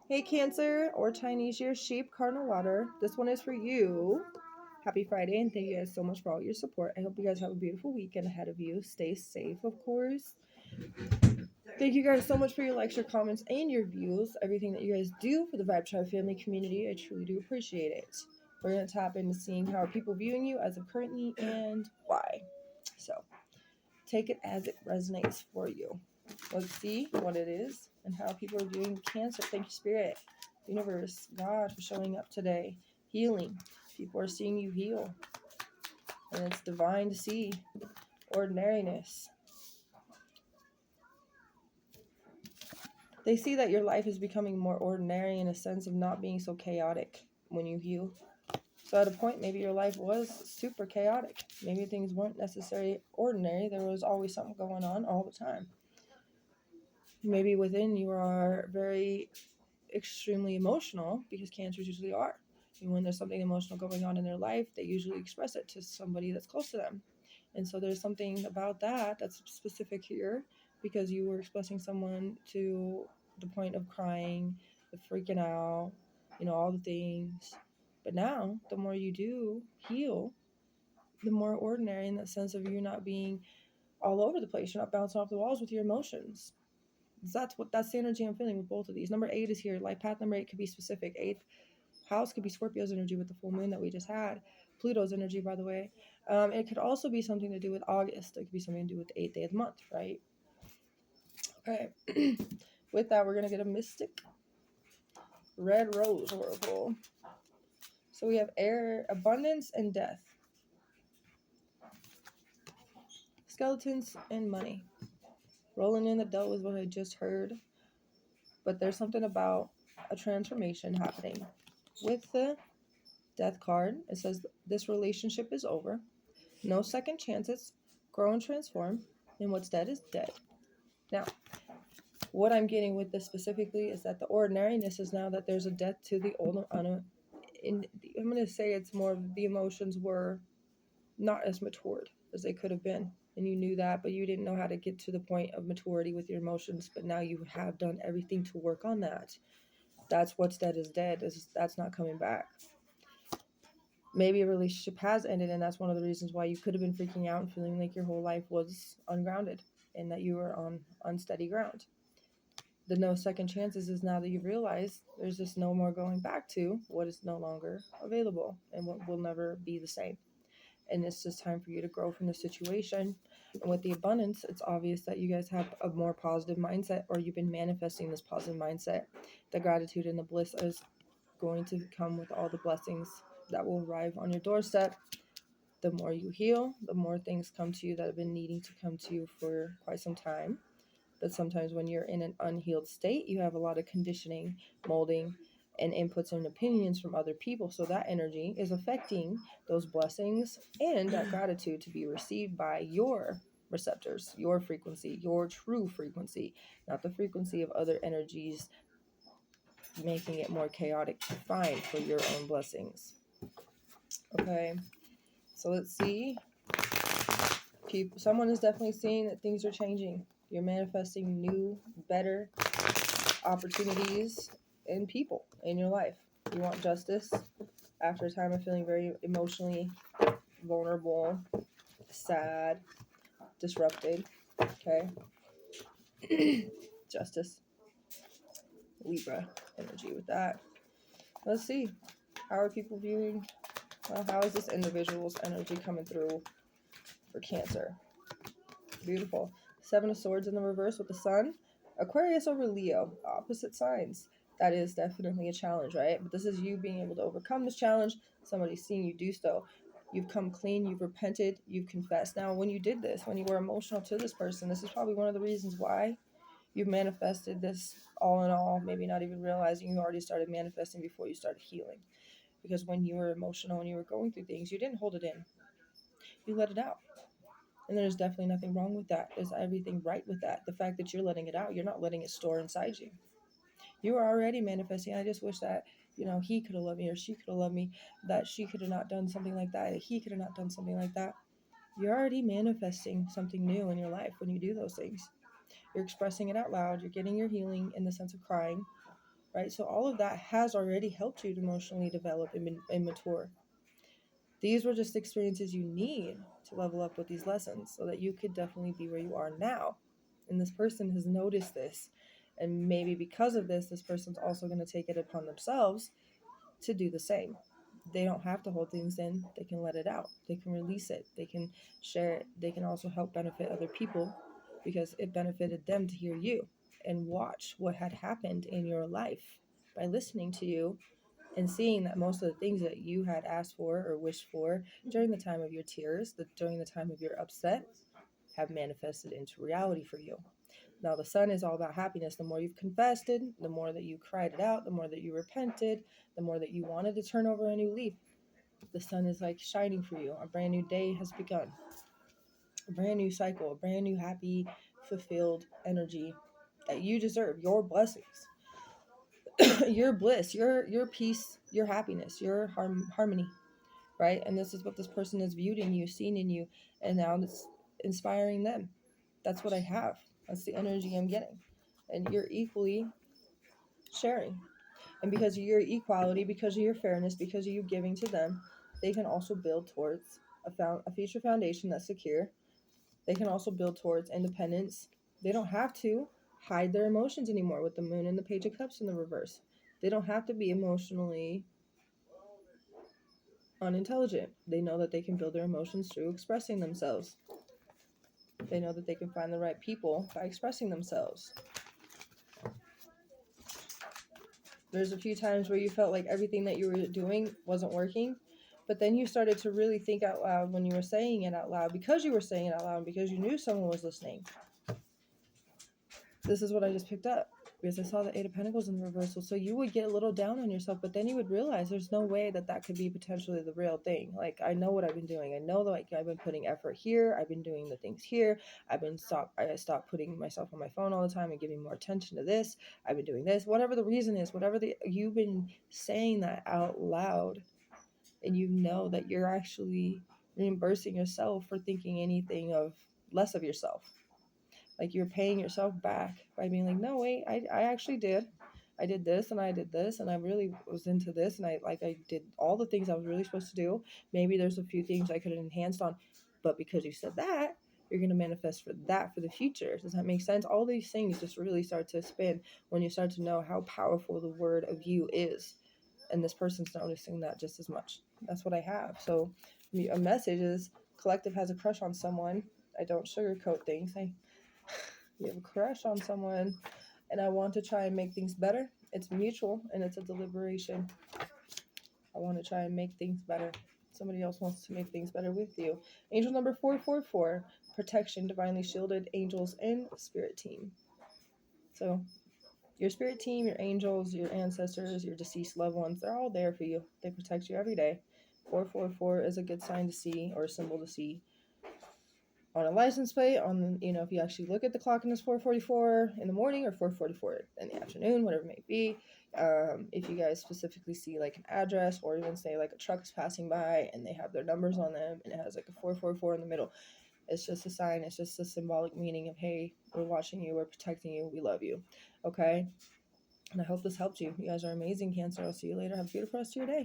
Hey Cancer or Chinese year sheep, cardinal water. This one is for you. Happy Friday, and thank you guys so much for all your support. I hope you guys have a beautiful weekend ahead of you. Stay safe, of course. Thank you guys so much for your likes, your comments, and your views. Everything that you guys do for the Vibe Tribe family community, I truly do appreciate it. We're going to tap into seeing how are people viewing you as of currently and why. So take it as it resonates for you. Let's see what it is and how people are viewing Cancer. Thank you, Spirit, Universe, God, for showing up today. Healing. People are seeing you heal. And it's divine to see. Ordinariness. They see that your life is becoming more ordinary in a sense of not being so chaotic when you heal. So at a point, maybe your life was super chaotic. Maybe things weren't necessarily ordinary. There was always something going on all the time. Maybe within you are very extremely emotional, because Cancers usually are. And when there's something emotional going on in their life, they usually express it to somebody that's close to them. And so there's something about that that's specific here, because you were expressing someone to the point of crying, the freaking out, all the things. But now, the more you do heal, the more ordinary, in that sense of you not being all over the place. You're not bouncing off the walls with your emotions. That's the energy I'm feeling with both of these. Number 8 is here. Life path number 8 could be specific. 8th house could be Scorpio's energy with the full moon that we just had. Pluto's energy, by the way. It could also be something to do with August. It could be something to do with the 8th day of the month, right? Okay. With that, we're going to get a mystic red rose oracle. So we have air, abundance, and death. Skeletons and money. Rolling in the dough is what I just heard. But there's something about a transformation happening. With the death card, it says this relationship is over. No second chances. Grow and transform. And what's dead is dead. Now, what I'm getting with this specifically is that the ordinariness is now that there's a death to the old. I'm going to say it's more of the emotions were not as matured as they could have been. And you knew that, but you didn't know how to get to the point of maturity with your emotions. But now you have done everything to work on that. That's what's dead is dead. That's not coming back. Maybe a relationship has ended, and that's one of the reasons why you could have been freaking out and feeling like your whole life was ungrounded and that you were on unsteady ground. The no second chances is now that you've realized there's just no more going back to what is no longer available and what will never be the same. And it's just time for you to grow from the situation. And with the abundance, it's obvious that you guys have a more positive mindset, or you've been manifesting this positive mindset. The gratitude and the bliss is going to come with all the blessings that will arrive on your doorstep. The more you heal, the more things come to you that have been needing to come to you for quite some time. But sometimes when you're in an unhealed state, you have a lot of conditioning, molding, and inputs and opinions from other people. So that energy is affecting those blessings and that gratitude to be received by your receptors, your frequency, your true frequency, not the frequency of other energies, making it more chaotic to find for your own blessings. Okay, so let's see. Someone is definitely seeing that things are changing. You're manifesting new, better opportunities and people in your life. You want justice after a time of feeling very emotionally vulnerable, sad, disrupted. Okay. Justice. Libra energy with that. Let's see. How are people viewing? Well, how is this individual's energy coming through for Cancer? Beautiful. 7 of Swords in the reverse with the Sun. Aquarius over Leo. Opposite signs. That is definitely a challenge, right? But this is you being able to overcome this challenge. Somebody's seeing you do so. You've come clean. You've repented. You've confessed. Now, when you did this, when you were emotional to this person, this is probably one of the reasons why you've manifested this all in all, maybe not even realizing you already started manifesting before you started healing. Because when you were emotional and you were going through things, you didn't hold it in. You let it out. And there's definitely nothing wrong with that. There's everything right with that. The fact that you're letting it out, you're not letting it store inside you. You are already manifesting. I just wish that, he could have loved me, or she could have loved me, that she could have not done something like that, he could have not done something like that. You're already manifesting something new in your life when you do those things. You're expressing it out loud. You're getting your healing in the sense of crying. right? So all of that has already helped you to emotionally develop and mature. These were just experiences you need to level up with these lessons so that you could definitely be where you are now. And this person has noticed this. And maybe because of this person's also going to take it upon themselves to do the same. They don't have to hold things in. They can let it out. They can release it. They can share it. They can also help benefit other people because it benefited them to hear you and watch what had happened in your life by listening to you and seeing that most of the things that you had asked for or wished for during the time of your tears, during the time of your upset, have manifested into reality for you. Now, the sun is all about happiness. The more you've confessed it, the more that you cried it out, the more that you repented, the more that you wanted to turn over a new leaf, the sun is like shining for you. A brand new day has begun. A brand new cycle, a brand new happy, fulfilled energy that you deserve. Your blessings, your bliss, your peace, your happiness, your harmony, right? And this is what this person has viewed in you, seen in you, and now it's inspiring them. That's what I have. That's the energy I'm getting. And you're equally sharing. And because of your equality, because of your fairness, because of you giving to them, they can also build towards a future foundation that's secure. They can also build towards independence. They don't have to hide their emotions anymore with the moon and the page of cups in the reverse. They don't have to be emotionally unintelligent. They know that they can build their emotions through expressing themselves. They know that they can find the right people by expressing themselves. There's a few times where you felt like everything that you were doing wasn't working, but then you started to really think out loud when you were saying it out loud, because you were saying it out loud, because you knew someone was listening. This is what I just picked up, because I saw the Eight of Pentacles in the reversal. So you would get a little down on yourself, but then you would realize there's no way that could be potentially the real thing. Like, I know what I've been doing. I know that I've been putting effort here. I've been doing the things here. I stopped putting myself on my phone all the time and giving more attention to this. I've been doing this. Whatever the reason is, you've been saying that out loud, and you know that you're actually reimbursing yourself for thinking anything of less of yourself. Like, you're paying yourself back by being like, no, wait, I actually did. I did this and I did this and I really was into this and I did all the things I was really supposed to do. Maybe there's a few things I could have enhanced on, but because you said that, you're going to manifest for that for the future. Does that make sense? All these things just really start to spin when you start to know how powerful the word of you is. And this person's noticing that just as much. That's what I have. So a message is, collective has a crush on someone. I don't sugarcoat things. You have a crush on someone and I want to try and make things better. It's mutual and it's a deliberation. I want to try and make things better. Somebody else wants to make things better with you. Angel number 444, protection, divinely shielded angels and spirit team. So your spirit team, your angels, your ancestors, your deceased loved ones, they're all there for you. They protect you every day. 444 is a good sign to see, or a symbol to see on a license plate, if you actually look at the clock and it's 4:44 in the morning or 4:44 in the afternoon, whatever it may be. If you guys specifically see like an address, or even say like a truck is passing by and they have their numbers on them and it has like a 4:44 in the middle, it's just a sign. It's just a symbolic meaning of, hey, we're watching you, we're protecting you, we love you. Okay? And I hope this helped you. You guys are amazing, Cancer. I'll see you later. Have a beautiful rest of your day.